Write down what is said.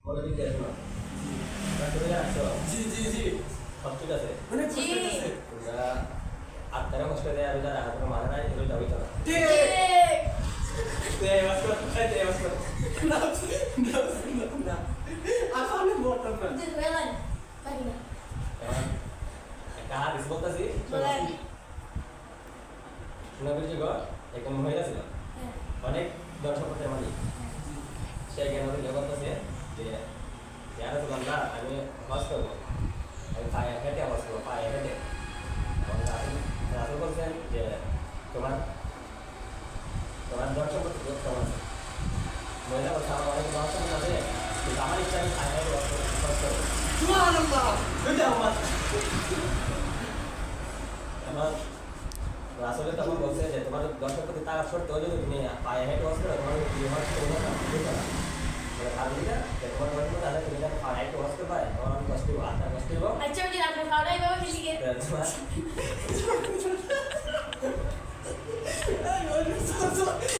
বলে দিতে আসো না তুমি আসো জি জি জি সব ঠিক আছে মানে জি। তোমরা আত্মারে কষ্ট দেয় আর যারা কোনো মানে নাই এগুলো যাবই না ঠিক তে মাস্টার তে মাস্টার না না আসলে বলতাম না যে বেলান পারি না কাহা দিস বলতাছি বলেন শুনে বুঝছি গো একটা মহিলা ছিল হ্যাঁ অনেক দর্শকদের মালিক সে কেন করতেছে যে যারা তো না আমি হজ করবো আমি পায়ে হেঁটে হজ করবো পায়ে হেঁটে রাসুল বলছেন যে তোমার তোমার দর্শক কেমন আছে মহিলা বলছে আমার অনেক দর্শক আছে কিন্তু আমার ইচ্ছা আমি পায়ে হেঁটে হজ করবো সুবহানাল্লাহ বুঝতে আমার এবার রাসুলের তখন বলছে যে তোমার দর্শক প্রতি তার সত্ত্বেও যদি তুমি পায়ে হেঁটে হজ করো তোমার হজ করবো না বুঝতে না কারণটা যে তোমার দর্শক তাদের তুমি যখন পায়ে হেঁটে হজ করবে তোমার অনেক কষ্ট হবো আত্মার কষ্ট হবো আচ্ছা ওই যে আপনার খাওয়াটাই বাবা খেলি গে তোমার